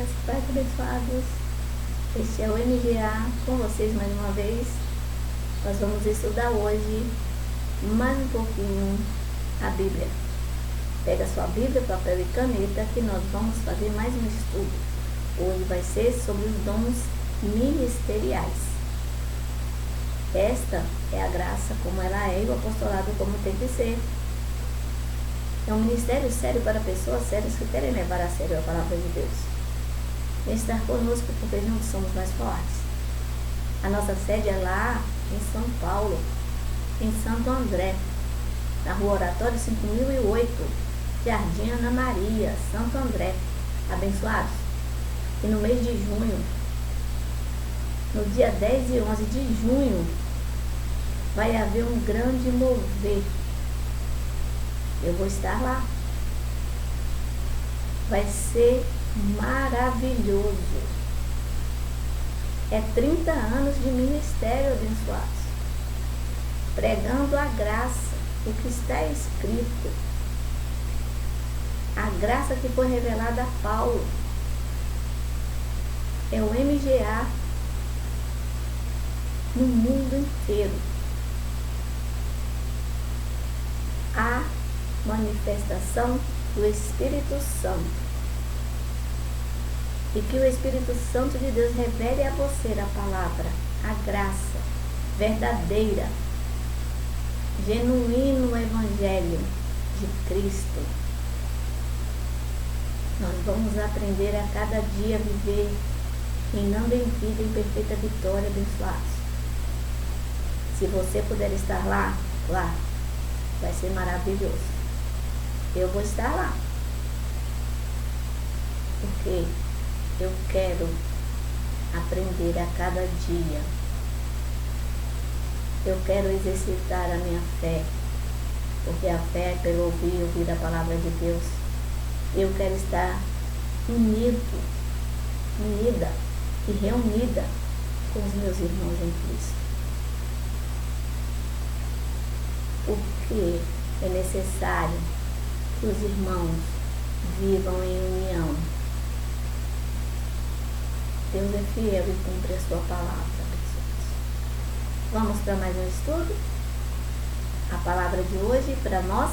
graça e paz, abençoados. Este é o MGA com vocês mais uma vez. Nós vamos estudar hoje mais um pouquinho a Bíblia. Pega sua Bíblia, papel e caneta que nós vamos fazer mais um estudo. Hoje vai ser sobre os dons ministeriais. Esta é a graça como ela é e o apostolado como tem que ser. É um ministério sério para pessoas sérias que querem levar a sério a palavra de Deus. Vem estar conosco porque juntos somos mais fortes. A nossa sede é lá em São Paulo, em Santo André, na Rua Oratório 5008, Jardim Ana Maria, Santo André. Abençoados. E no mês de junho, no dia 10 e 11 de junho, vai haver um grande mover. Eu vou estar lá. Vai ser maravilhoso. É 30 anos de ministério, abençoados. Pregando a graça, o que está escrito. A graça que foi revelada a Paulo. É o MGA no mundo inteiro. A manifestação do Espírito Santo. E que o Espírito Santo de Deus revele a você a palavra, a graça verdadeira, genuíno Evangelho de Cristo. Nós vamos aprender a cada dia a viver reinando em vida em perfeita vitória, abençoados. Se você puder estar lá, vai ser maravilhoso. Eu vou estar lá. Porque eu quero aprender a cada dia. Eu quero exercitar a minha fé. Porque a fé é pelo ouvir a palavra de Deus. Eu quero estar unida e reunida com os meus irmãos em Cristo. Porque é necessário que os irmãos vivam em união. Deus é fiel e cumpre a sua palavra, pessoas. Vamos para mais um estudo? A palavra de hoje para nós,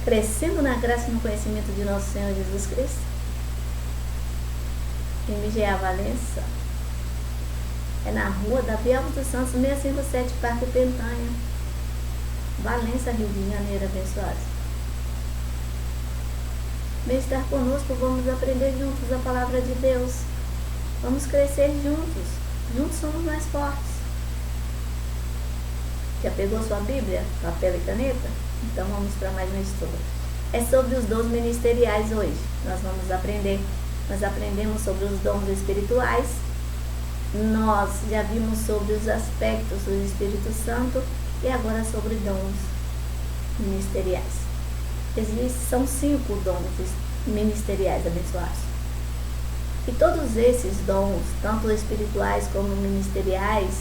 crescendo na graça e no conhecimento de nosso Senhor Jesus Cristo. MGA Valença. É na rua Davi Alves dos Santos, 657, Parque Pentanha, Valença, Rio de Janeiro, abençoados. Vem estar conosco, vamos aprender juntos a palavra de Deus. Vamos crescer juntos. Juntos somos mais fortes. Já pegou sua Bíblia, papel e caneta? Então vamos para mais um estudo. É sobre os dons ministeriais hoje. Nós vamos aprender. Nós aprendemos sobre os dons espirituais. Nós já vimos sobre os aspectos do Espírito Santo e agora sobre dons ministeriais. São 5 dons ministeriais, abençoados. E todos esses dons, tanto espirituais como ministeriais,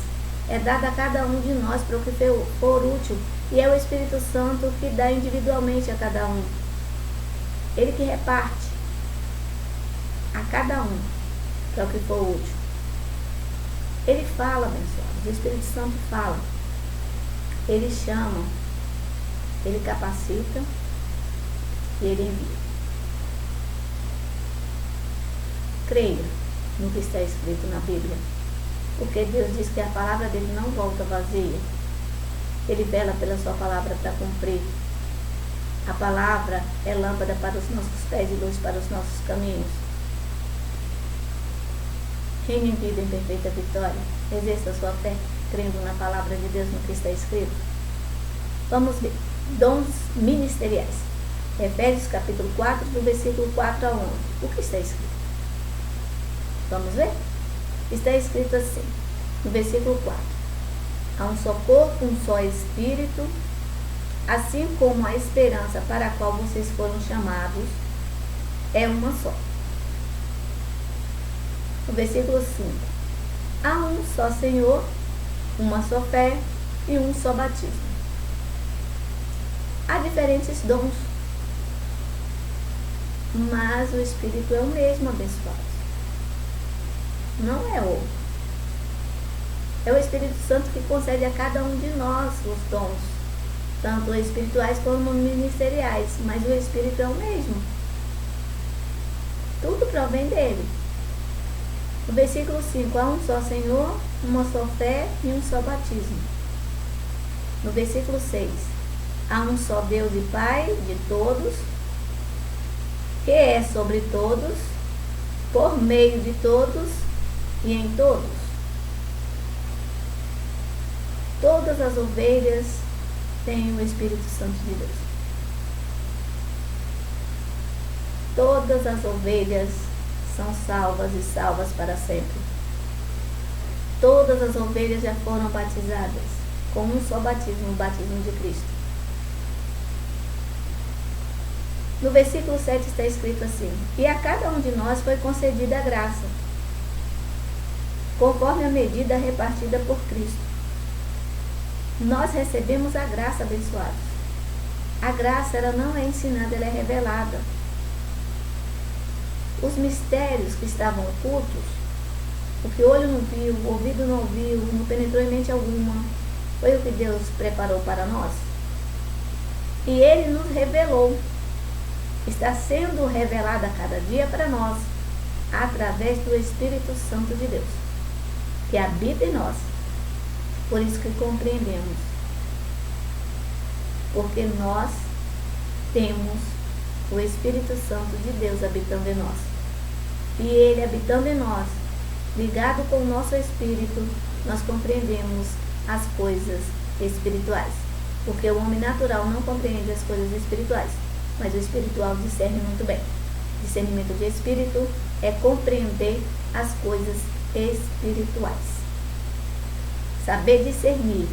é dado a cada um de nós para o que for útil. E é o Espírito Santo que dá individualmente a cada um. Ele que reparte a cada um para o que for útil. Ele fala, abençoados. O Espírito Santo fala. Ele chama. Ele capacita. E ele envia. Creia no que está escrito na Bíblia. Porque Deus diz que a palavra dele não volta vazia. Ele vela pela sua palavra para cumprir. A palavra é lâmpada para os nossos pés e luz para os nossos caminhos. Reine em vida em perfeita vitória. Exerça a sua fé, crendo na palavra de Deus, no que está escrito. Vamos ver. Dons ministeriais. Efésios capítulo 4, do versículo 4 a 11. O que está escrito? Vamos ver? Está escrito assim, no versículo 4. Há um só corpo, um só Espírito, assim como a esperança para a qual vocês foram chamados é uma só. No versículo 5. Há um só Senhor, uma só fé e um só batismo. Há diferentes dons. mas o Espírito é o mesmo, abençoado. Não é outro. É o Espírito Santo que concede a cada um de nós os dons, tanto espirituais como ministeriais, mas o Espírito é o mesmo. Tudo provém dele. No versículo 5, há um só Senhor, uma só fé e um só batismo. No versículo 6, há um só Deus e Pai de todos, que é sobre todos, por meio de todos e em todos. Todas as ovelhas têm o Espírito Santo de Deus. Todas as ovelhas são salvas e salvas para sempre. Todas as ovelhas já foram batizadas com um só batismo, o batismo de Cristo. No versículo 7 está escrito assim: e a cada um de nós foi concedida a graça, conforme a medida repartida por Cristo. Nós recebemos a graça, abençoados. A graça, ela não é ensinada, ela é revelada. Os mistérios que estavam ocultos, o que o olho não viu, o ouvido não ouviu, não penetrou em mente alguma, foi o que Deus preparou para nós. E Ele nos revelou. Está sendo revelada a cada dia para nós, através do Espírito Santo de Deus, que habita em nós. Por isso que compreendemos. Porque nós temos o Espírito Santo de Deus habitando em nós. E Ele habitando em nós, ligado com o nosso Espírito, nós compreendemos as coisas espirituais. Porque o homem natural não compreende as coisas espirituais, mas o espiritual discerne muito bem. Discernimento de espírito é compreender as coisas espirituais. Saber discernir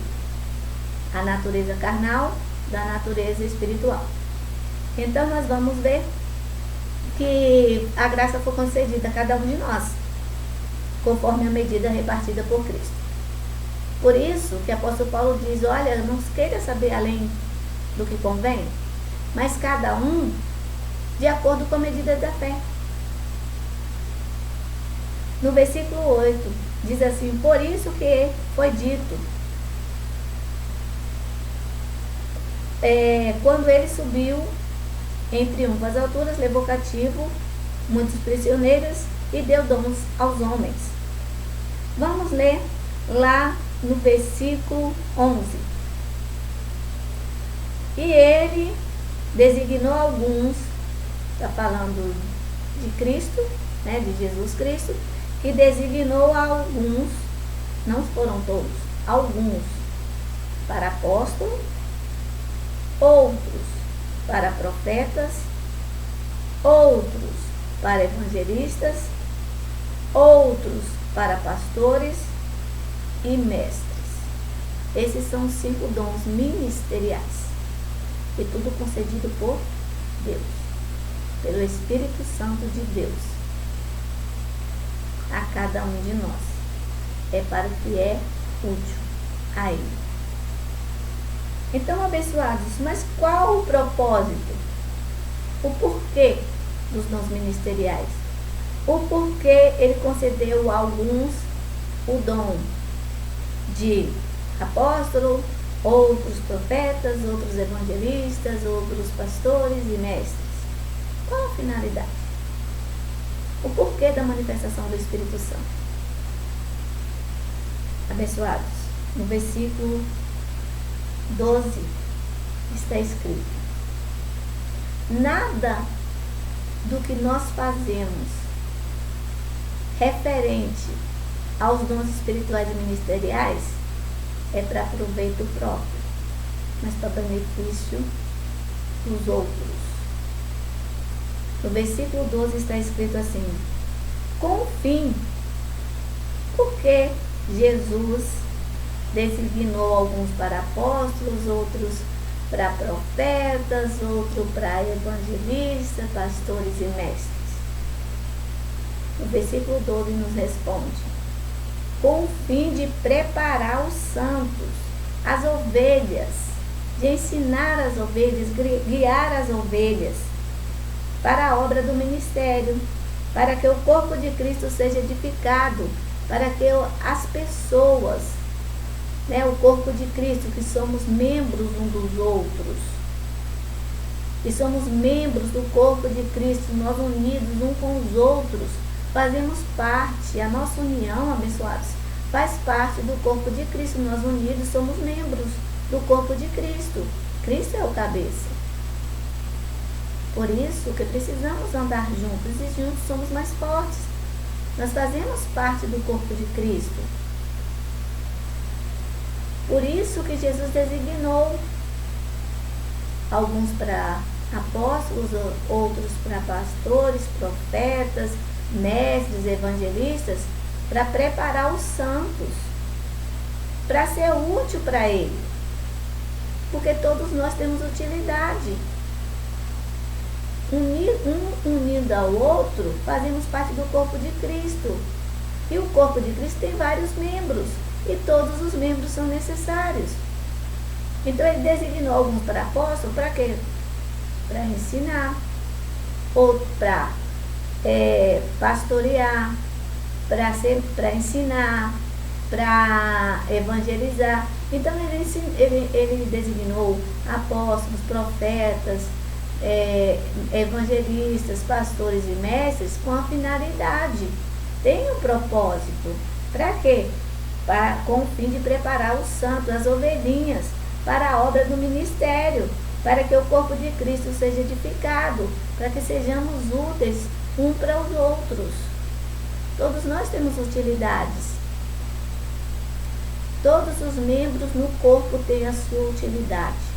a natureza carnal da natureza espiritual. Então nós vamos ver que a graça foi concedida a cada um de nós, conforme a medida repartida por Cristo. Por isso que o apóstolo Paulo diz: olha, não queira saber além do que convém, mas cada um de acordo com a medida da fé. No versículo 8, diz assim: por isso que foi dito, quando ele subiu em triunfo às alturas, levou cativo muitos prisioneiros e deu dons aos homens. Vamos ler lá no versículo 11. E ele designou alguns, está falando de Cristo, né, de Jesus Cristo, e designou alguns, não foram todos, alguns para apóstolos, outros para profetas, outros para evangelistas, outros para pastores e mestres. Esses são os 5 dons ministeriais, e tudo concedido por Deus, pelo Espírito Santo de Deus, a cada um de nós. É para o que é útil a Ele. Então, abençoados, mas qual o propósito? O porquê dos dons ministeriais? O porquê Ele concedeu a alguns o dom de apóstolo, outros profetas, outros evangelistas, outros pastores e mestres? Qual a finalidade? O porquê da manifestação do Espírito Santo? Abençoados, no versículo 12 está escrito: nada do que nós fazemos referente aos dons espirituais e ministeriais é para proveito próprio, mas para benefício dos outros. No versículo 12 está escrito assim: com o fim, porque Jesus designou alguns para apóstolos, outros para profetas, outros para evangelistas, pastores e mestres. O versículo 12 nos responde: com o fim de preparar os santos, as ovelhas, de ensinar as ovelhas, guiar as ovelhas para a obra do ministério, para que o corpo de Cristo seja edificado, para que as pessoas, o corpo de Cristo, que somos membros um dos outros, que somos membros do corpo de Cristo, nós unidos um com os outros, fazemos parte, a nossa união, abençoados, faz parte do corpo de Cristo. Nós unidos somos membros do corpo de Cristo. Cristo é o cabeça. Por isso que precisamos andar juntos, e juntos somos mais fortes. Nós fazemos parte do corpo de Cristo. Por isso que Jesus designou alguns para apóstolos, outros para pastores, profetas, mestres, evangelistas, para preparar os santos, para ser útil para ele. Porque todos nós temos utilidade. Unido ao outro, fazemos parte do corpo de Cristo. E o corpo de Cristo tem vários membros, e todos os membros são necessários. Então ele designou alguns para apóstolos, para quê? Para ensinar, outros para pastorear, para ensinar, para evangelizar. Então ele designou apóstolos, profetas, evangelistas, pastores e mestres com a finalidade. Tem um propósito. Para quê? Com o fim de preparar os santos, as ovelhinhas, para a obra do ministério, para que o corpo de Cristo seja edificado, para que sejamos úteis um para os outros. Todos nós temos utilidades. Todos os membros no corpo têm a sua utilidade.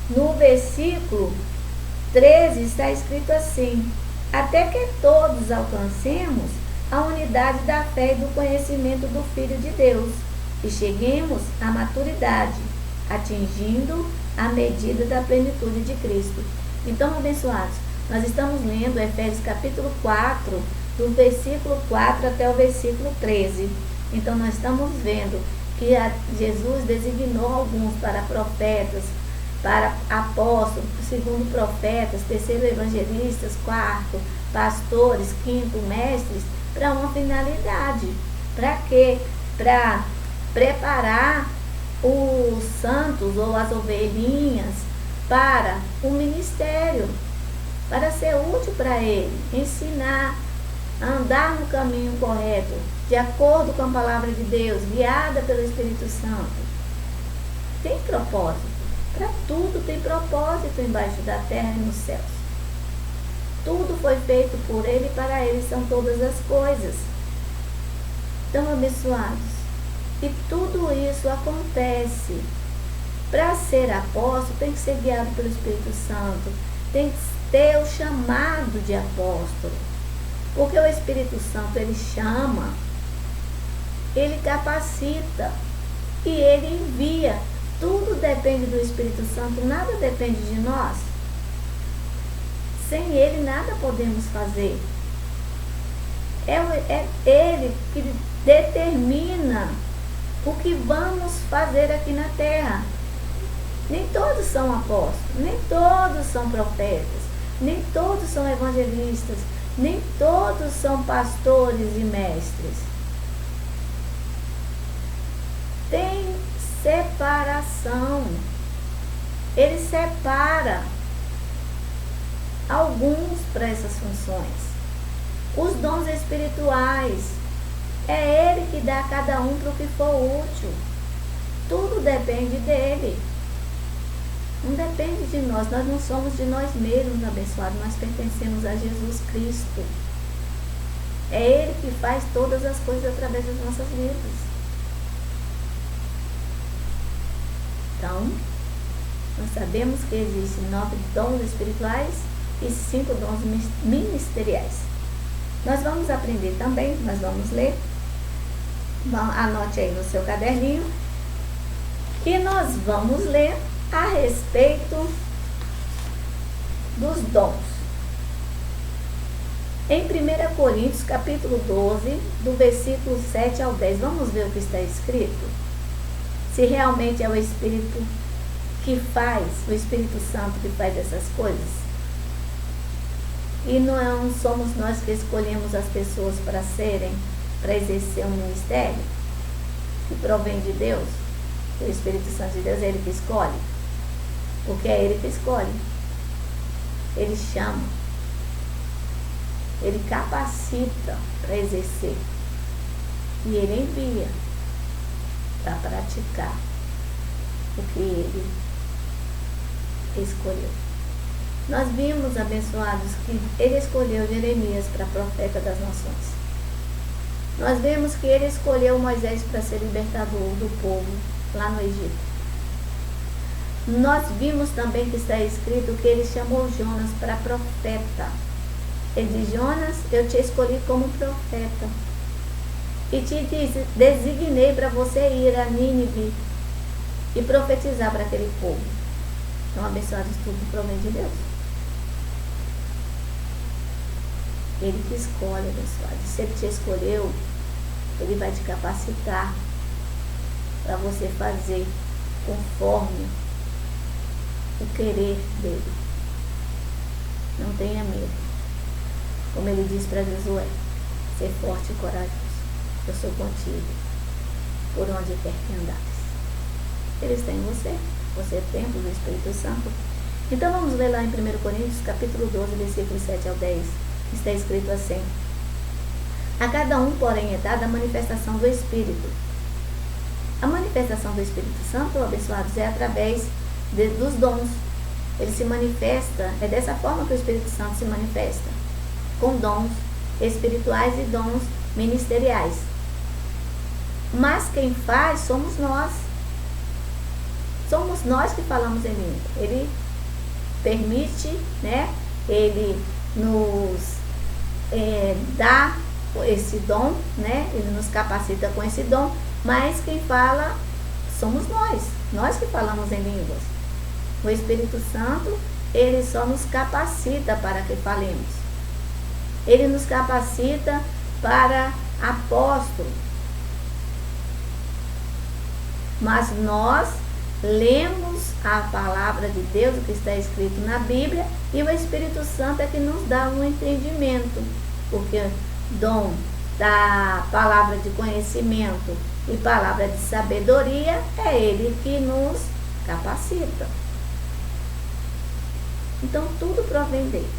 No versículo 13 está escrito assim: até que todos alcancemos a unidade da fé e do conhecimento do Filho de Deus, e cheguemos à maturidade, atingindo a medida da plenitude de Cristo. Então, abençoados, nós estamos lendo Efésios capítulo 4, do versículo 4 até o versículo 13. Então, nós estamos vendo que Jesus designou alguns para profetas, para apóstolos, segundo profetas, terceiro evangelistas, quarto pastores, quinto mestres, para uma finalidade. Para quê? Para preparar os santos ou as ovelhinhas para o ministério, para ser útil para ele, ensinar, andar no caminho correto, de acordo com a palavra de Deus, guiada pelo Espírito Santo. Tem propósito. Para tudo tem propósito embaixo da terra e nos céus. Tudo foi feito por ele e para ele são todas as coisas. Então, abençoados, e tudo isso acontece. Para ser apóstolo, tem que ser guiado pelo Espírito Santo, tem que ter o chamado de apóstolo, porque o Espírito Santo, ele chama, ele capacita e ele envia. Tudo depende do Espírito Santo, nada depende de nós. Sem ele, nada podemos fazer. É ele que determina o que vamos fazer aqui na terra. Nem todos são apóstolos, nem todos são profetas, nem todos são evangelistas, nem todos são pastores e mestres. Tem separação. Ele separa alguns para essas funções. Os dons espirituais, é ele que dá a cada um para o que for útil. Tudo depende dele. Não depende de nós. Nós não somos de nós mesmos, abençoados. Nós pertencemos a Jesus Cristo. É ele que faz todas as coisas através das nossas vidas. Então, nós sabemos que existem 9 dons espirituais e 5 dons ministeriais. Nós vamos aprender também, nós vamos ler. Anote aí no seu caderninho. E nós vamos ler a respeito dos dons. Em 1 Coríntios, capítulo 12, do versículo 7 ao 10. Vamos ver o que está escrito? Se realmente é o Espírito que faz, o Espírito Santo que faz essas coisas. E não somos nós que escolhemos as pessoas para exercer um ministério que provém de Deus. O Espírito Santo de Deus é Ele que escolhe. Porque é Ele que escolhe. Ele chama. Ele capacita para exercer. E Ele envia para praticar o que Ele escolheu. Nós vimos, abençoados, que Ele escolheu Jeremias para profeta das nações. Nós vemos que Ele escolheu Moisés para ser libertador do povo lá no Egito. Nós vimos também que está escrito que Ele chamou Jonas para profeta. Ele diz: Jonas, eu te escolhi como profeta e te designei para você ir a Nínive e profetizar para aquele povo. Então, abençoados, tudo provém de Deus. Ele que escolhe, abençoado. Se Ele te escolheu, Ele vai te capacitar para você fazer conforme o querer dele. Não tenha medo. Como Ele diz para Josué: ser forte e corajoso. Eu sou contigo por onde quer que andares. Ele está em você. Você é templo do Espírito Santo. Então vamos ler lá em 1 Coríntios, capítulo 12, versículos 7 ao 10. Está escrito assim: a cada um, porém, é dada a manifestação do Espírito. A manifestação do Espírito Santo, abençoados, é através dos dons. Ele se manifesta, é dessa forma que o Espírito Santo se manifesta, com dons espirituais e dons ministeriais. Mas quem faz somos nós. Somos nós que falamos em língua. Ele permite, né? Ele nos dá esse dom, né? Ele nos capacita com esse dom, mas quem fala somos nós. Nós que falamos em línguas. O Espírito Santo, Ele só nos capacita para que falemos. Ele nos capacita para apóstolo. Mas nós lemos a palavra de Deus, o que está escrito na Bíblia, e o Espírito Santo é que nos dá um entendimento, porque dom da palavra de conhecimento e palavra de sabedoria é Ele que nos capacita. Então tudo provém dele.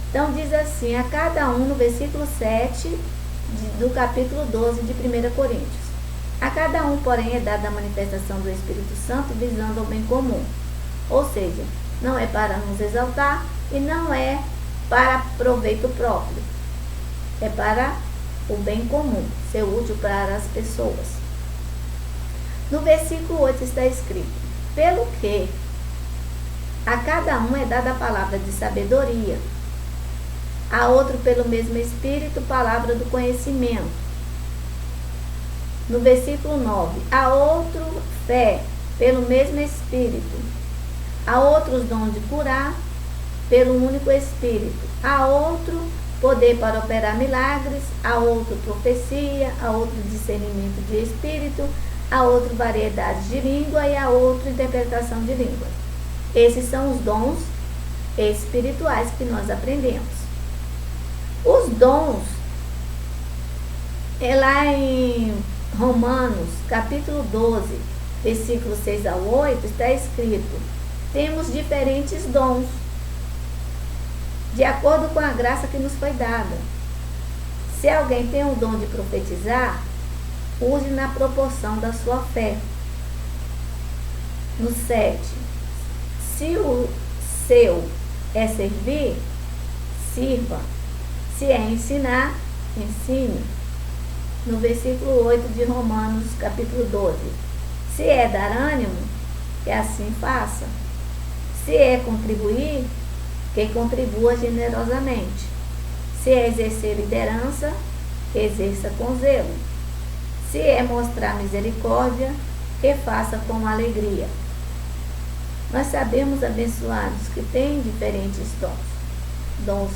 Então diz assim: a cada um, no versículo 7 do capítulo 12 de 1 Coríntios. A cada um, porém, é dada a manifestação do Espírito Santo visando o bem comum. Ou seja, não é para nos exaltar e não é para proveito próprio. É para o bem comum, ser útil para as pessoas. No versículo 8 está escrito: pelo que a cada um é dada a palavra de sabedoria, a outro pelo mesmo Espírito, palavra do conhecimento. No versículo 9, a outro fé, pelo mesmo Espírito. A outros dom de curar, pelo único Espírito. A outro poder para operar milagres. A outro profecia. A outro discernimento de Espírito. A outro variedade de língua. E a outro interpretação de língua. Esses são os dons espirituais que nós aprendemos. Os dons, é lá em Romanos, capítulo 12, versículos 6 ao 8, está escrito: temos diferentes dons, de acordo com a graça que nos foi dada. Se alguém tem o dom de profetizar, use na proporção da sua fé. No 7, se o seu é servir, sirva. Se é ensinar, ensine. No versículo 8 de Romanos, capítulo 12. Se é dar ânimo, que assim faça. Se é contribuir, que contribua generosamente. Se é exercer liderança, que exerça com zelo. Se é mostrar misericórdia, que faça com alegria. Nós sabemos, abençoados, que tem diferentes dons. Dons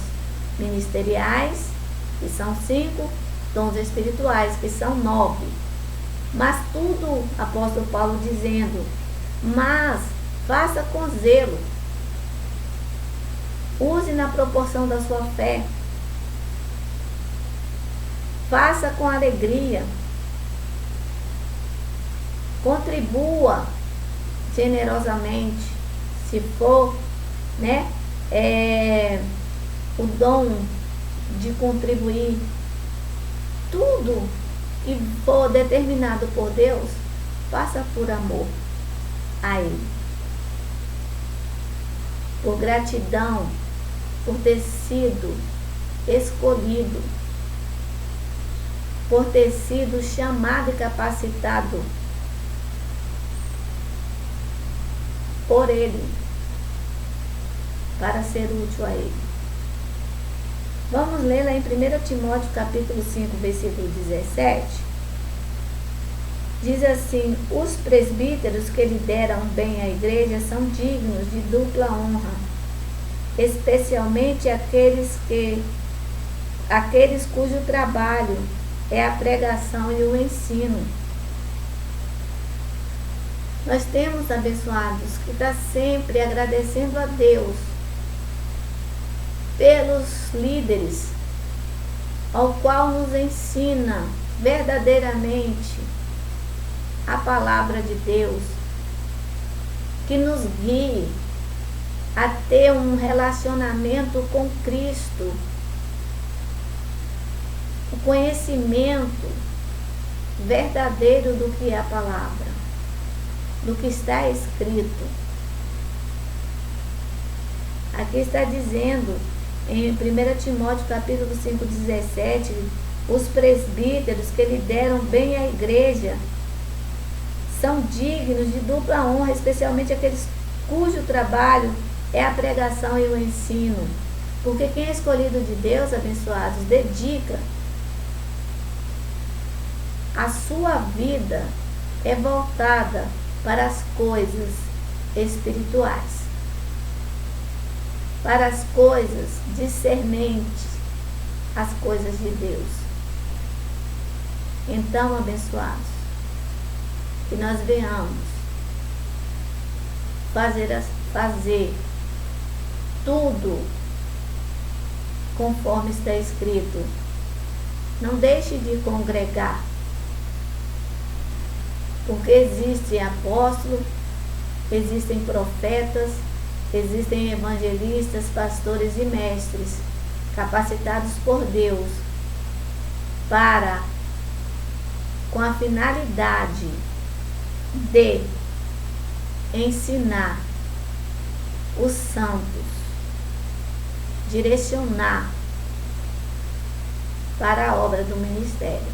ministeriais, que são 5, dons espirituais, que são 9. Mas tudo, apóstolo Paulo dizendo, mas faça com zelo. Use na proporção da sua fé. Faça com alegria. Contribua generosamente, se for, né, o dom de contribuir. Tudo que for determinado por Deus, faça por amor a Ele. Por gratidão, por ter sido escolhido, por ter sido chamado e capacitado por Ele, para ser útil a Ele. Vamos ler lá em 1 Timóteo capítulo 5, versículo 17. Diz assim: os presbíteros que lideram bem a igreja são dignos de dupla honra, especialmente aqueles cujo trabalho é a pregação e o ensino. Nós temos, abençoados, que estar sempre agradecendo a Deus pelos líderes, ao qual nos ensina verdadeiramente a palavra de Deus, que nos guie a ter um relacionamento com Cristo, o conhecimento verdadeiro do que é a palavra, do que está escrito. Aqui está dizendo em 1 Timóteo capítulo 5, 17, os presbíteros que lideram bem a igreja são dignos de dupla honra, especialmente aqueles cujo trabalho é a pregação e o ensino. Porque quem é escolhido de Deus, abençoados, dedica a sua vida, é voltada para as coisas espirituais, para as coisas discernentes, as coisas de Deus. Então, abençoados, que nós venhamos fazer tudo conforme está escrito. Não deixe de congregar, porque existem apóstolos, existem profetas, existem evangelistas, pastores e mestres capacitados por Deus para, com a finalidade de ensinar os santos, direcionar para a obra do ministério,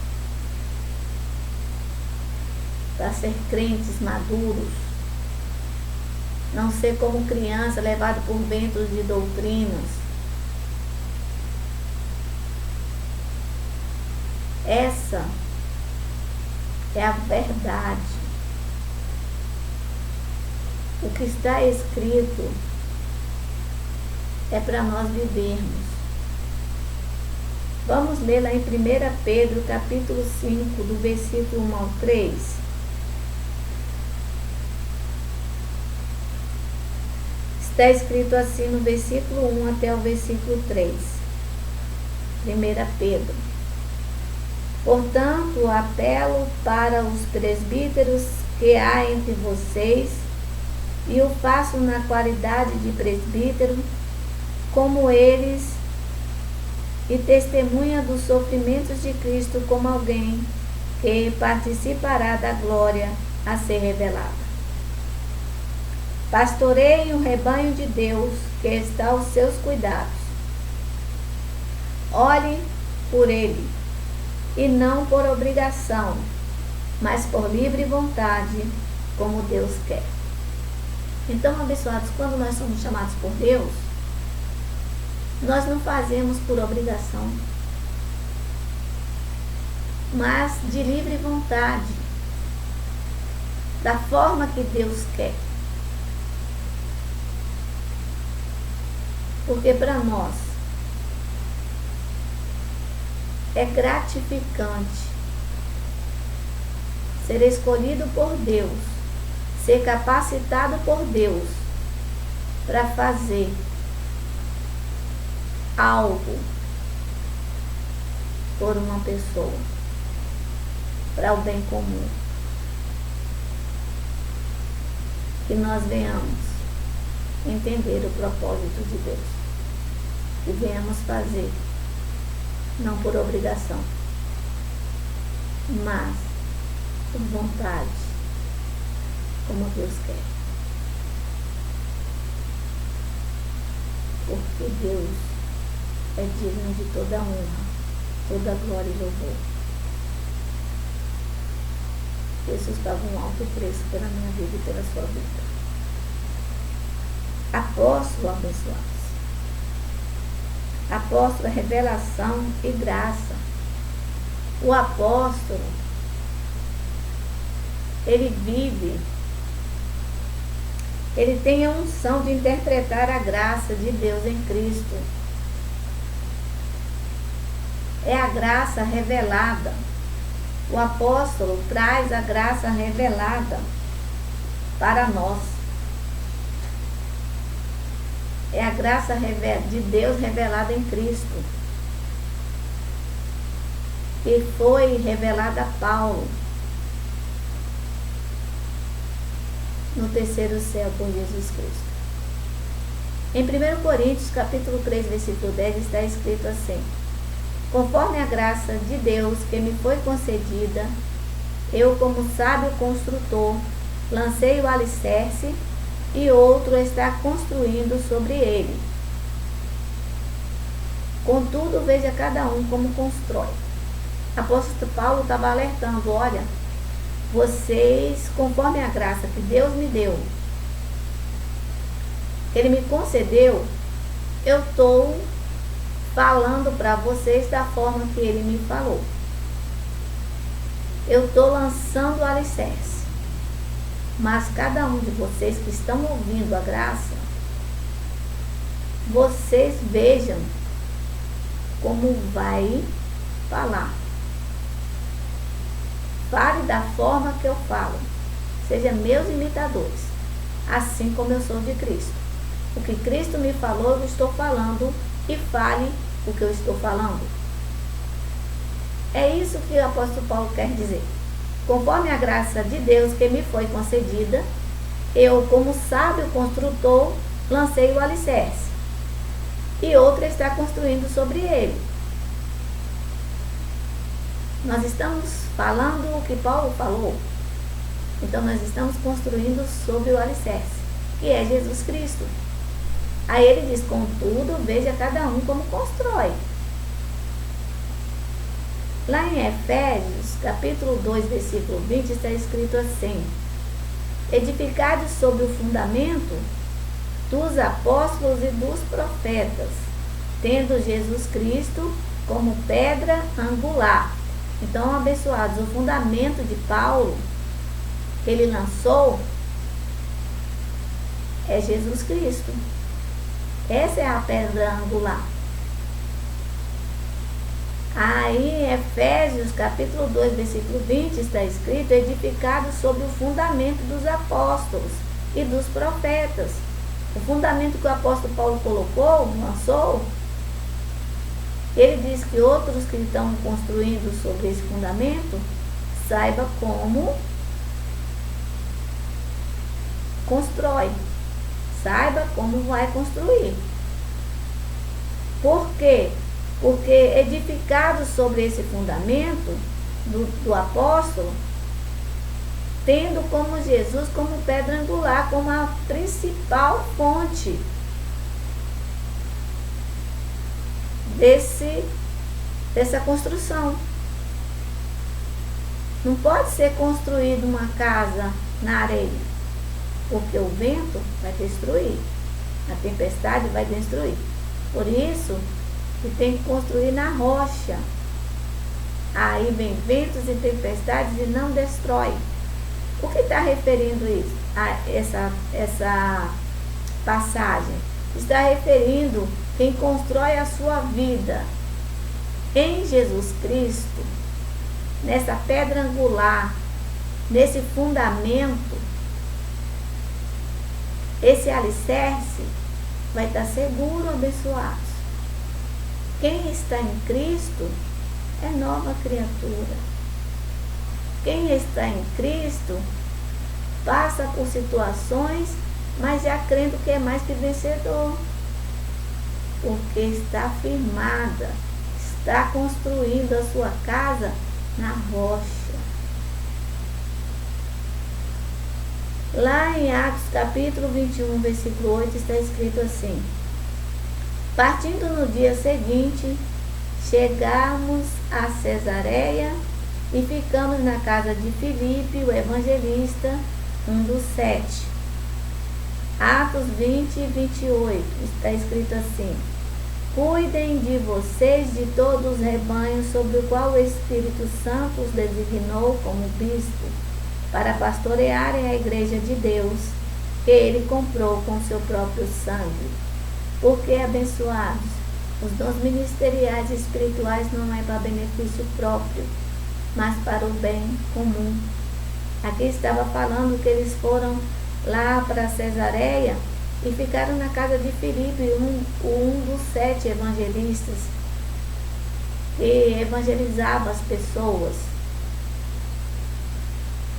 para ser crentes maduros, não ser como criança levado por ventos de doutrinas. Essa é a verdade. O que está escrito é para nós vivermos. Vamos ler lá em 1 Pedro capítulo 5, do versículo 1 ao 3. Está escrito assim no versículo 1 até o versículo 3. 1 Pedro. Portanto, apelo para os presbíteros que há entre vocês, e o faço na qualidade de presbítero, como eles, e testemunha dos sofrimentos de Cristo como alguém que participará da glória a ser revelada. Pastoreiem o rebanho de Deus que está aos seus cuidados. Olhe por ele, e não por obrigação, mas por livre vontade, como Deus quer. Então, abençoados, quando nós somos chamados por Deus, nós não fazemos por obrigação, mas de livre vontade, da forma que Deus quer. Porque para nós é gratificante ser escolhido por Deus, ser capacitado por Deus para fazer algo por uma pessoa, para o bem comum. Que nós venhamos entender o propósito de Deus e venhamos fazer, não por obrigação, mas por vontade, como Deus quer. Porque Deus é digno de toda honra, toda glória e louvor. Jesus pagou um alto preço pela minha vida e pela sua vida. Apóstolo abençoados. Apóstolo é revelação e graça. O apóstolo, ele vive, ele tem a unção de interpretar a graça de Deus em Cristo. É a graça revelada. O apóstolo traz a graça revelada para nós. É a graça de Deus revelada em Cristo, que foi revelada a Paulo no terceiro céu com Jesus Cristo. Em 1 Coríntios, capítulo 3, versículo 10, está escrito assim: conforme a graça de Deus que me foi concedida, eu, como sábio construtor, lancei o alicerce e outro está construindo sobre ele. Contudo, veja cada um como constrói. Apóstolo Paulo estava alertando: olha, vocês, conforme a graça que Deus me deu, que Ele me concedeu, eu estou falando para vocês da forma que Ele me falou. Eu estou lançando o alicerce. Mas cada um de vocês que estão ouvindo a graça, vocês vejam como vai falar. Fale da forma que eu falo. Sejam meus imitadores, assim como eu sou de Cristo. O que Cristo me falou, eu estou falando, e fale o que eu estou falando. É isso que o apóstolo Paulo quer dizer. Conforme a graça de Deus que me foi concedida, eu, como sábio construtor, lancei o alicerce, e outro está construindo sobre ele. Nós estamos falando o que Paulo falou, então nós estamos construindo sobre o alicerce, que é Jesus Cristo. Aí ele diz: contudo, veja cada um como constrói. Lá em Efésios, capítulo 2, versículo 20, está escrito assim: edificados sobre o fundamento dos apóstolos e dos profetas, tendo Jesus Cristo como pedra angular. Então, abençoados, o fundamento de Paulo, que ele lançou, é Jesus Cristo. Essa é a pedra angular. Aí em Efésios capítulo 2, versículo 20, está escrito: edificado sobre o fundamento dos apóstolos e dos profetas. O fundamento que o apóstolo Paulo colocou, lançou, ele diz que outros que estão construindo sobre esse fundamento, saiba como constrói, saiba como vai construir. Por quê? Porque edificado sobre esse fundamento do apóstolo, tendo como Jesus como pedra angular, como a principal fonte dessa construção. Não pode ser construída uma casa na areia, porque o vento vai destruir, a tempestade vai destruir. Por isso que tem que construir na rocha. Aí vem ventos e tempestades e não destrói. O que está referindo isso? Essa passagem está referindo quem constrói a sua vida em Jesus Cristo, nessa pedra angular, nesse fundamento. Esse alicerce vai estar seguro, abençoados. Quem está em Cristo é nova criatura. Quem está em Cristo passa por situações, mas já crendo que é mais que vencedor. Porque está firmada, está construindo a sua casa na rocha. Lá em Atos capítulo 21, versículo 8, está escrito assim: partindo no dia seguinte, chegamos a Cesareia e ficamos na casa de Filipe, o evangelista, um dos 7. Atos 20 e 28, está escrito assim: cuidem de vocês de todos os rebanhos sobre o qual o Espírito Santo os designou como bispo, para pastorearem a igreja de Deus, que ele comprou com seu próprio sangue. Porque, abençoados, os dons ministeriais e espirituais não é para benefício próprio, mas para o bem comum. Aqui estava falando que eles foram lá para Cesareia e ficaram na casa de Filipe, um dos 7 evangelistas, que evangelizava as pessoas.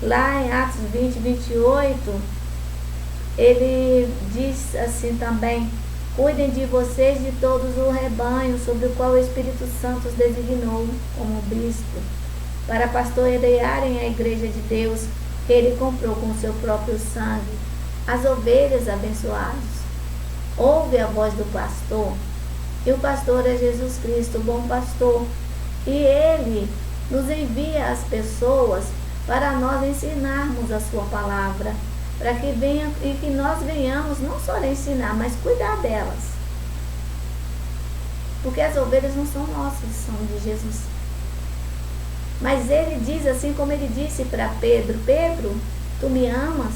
Lá em Atos 20, 28, ele diz assim também: cuidem de vocês de todos o rebanho sobre o qual o Espírito Santo os designou como bispo, para pastorearem a igreja de Deus, que ele comprou com o seu próprio sangue. As ovelhas, abençoados, ouve a voz do pastor, e o pastor é Jesus Cristo, o bom pastor, e ele nos envia as pessoas para nós ensinarmos a sua palavra, para que venha e que nós venhamos não só ensinar, mas cuidar delas. Porque as ovelhas não são nossas, são de Jesus. Mas ele diz assim como ele disse para Pedro: Pedro, tu me amas,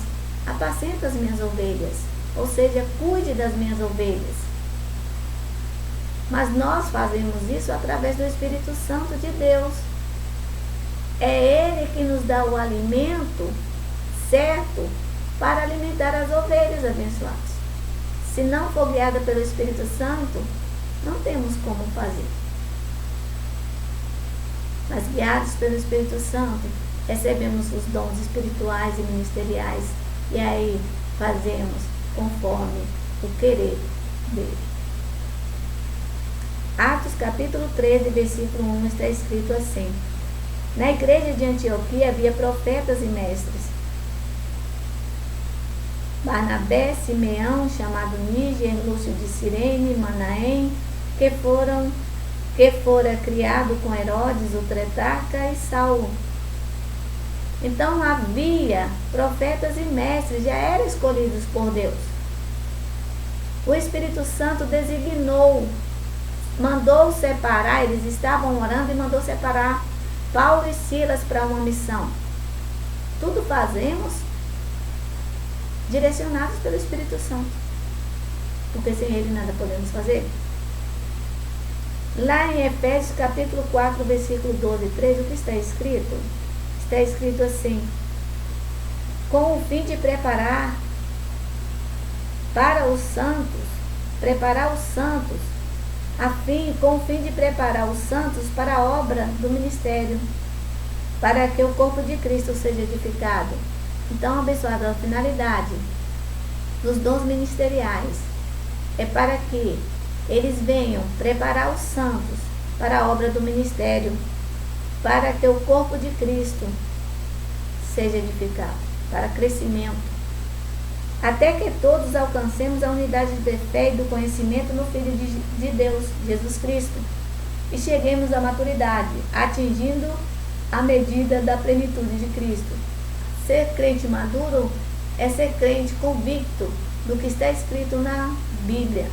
apacenta as minhas ovelhas, ou seja, cuide das minhas ovelhas. Mas nós fazemos isso através do Espírito Santo de Deus. É ele que nos dá o alimento certo para alimentar as ovelhas, abençoados. Se não for guiada pelo Espírito Santo, não temos como fazer. Mas guiados pelo Espírito Santo, recebemos os dons espirituais e ministeriais, e aí fazemos conforme o querer dele. Atos capítulo 13, versículo 1, está escrito assim: na igreja de Antioquia havia profetas e mestres: Barnabé, Simeão, chamado Níger, Lúcio de Cirene, Manaém, que fora criado com Herodes, o Tetrarca, e Saulo. Então havia profetas e mestres, já eram escolhidos por Deus. O Espírito Santo designou, mandou separar, eles estavam orando e mandou separar Paulo e Silas para uma missão. Tudo fazemos direcionados pelo Espírito Santo, porque sem ele nada podemos fazer. Lá em Efésios capítulo 4, versículo 12 e 13, o que está escrito? Está escrito assim: com o fim de preparar para os santos, com o fim de preparar os santos para a obra do ministério, para que o corpo de Cristo seja edificado. Então, abençoada, a finalidade dos dons ministeriais é para que eles venham preparar os santos para a obra do ministério, para que o corpo de Cristo seja edificado, para crescimento, até que todos alcancemos a unidade de fé e do conhecimento no Filho de Deus, Jesus Cristo, e cheguemos à maturidade, atingindo a medida da plenitude de Cristo. Ser crente maduro é ser crente convicto do que está escrito na Bíblia.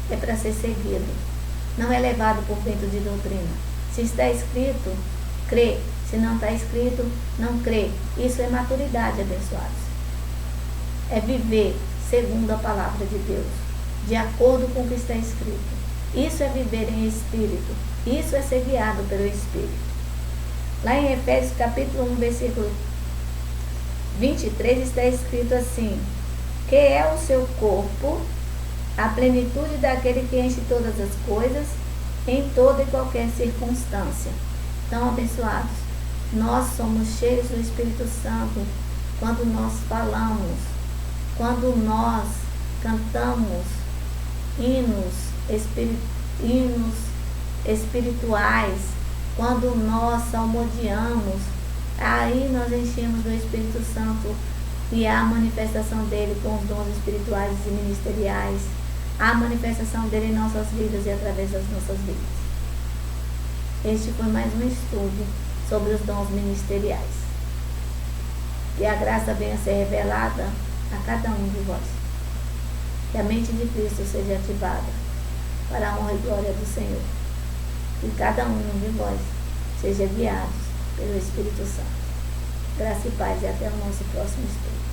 É para ser seguido, não é levado por vento de doutrina. Se está escrito, crê. Se não está escrito, não crê. Isso é maturidade, abençoados. É viver segundo a palavra de Deus, de acordo com o que está escrito. Isso é viver em espírito. Isso é ser guiado pelo Espírito. Lá em Efésios capítulo 1, versículo 23, está escrito assim: que é o seu corpo, a plenitude daquele que enche todas as coisas, em toda e qualquer circunstância. Então, abençoados, nós somos cheios do Espírito Santo quando nós falamos, quando nós cantamos hinos espirituais, quando nós salmodiamos, aí nós enchemos do Espírito Santo e há a manifestação dele com os dons espirituais e ministeriais, há a manifestação dele em nossas vidas e através das nossas vidas. Este foi mais um estudo sobre os dons ministeriais. Que a graça venha a ser revelada a cada um de vós. Que a mente de Cristo seja ativada para a honra e glória do Senhor. Que cada um de vós seja guiado pelo Espírito Santo. Graça e paz e até o nosso próximo estudo.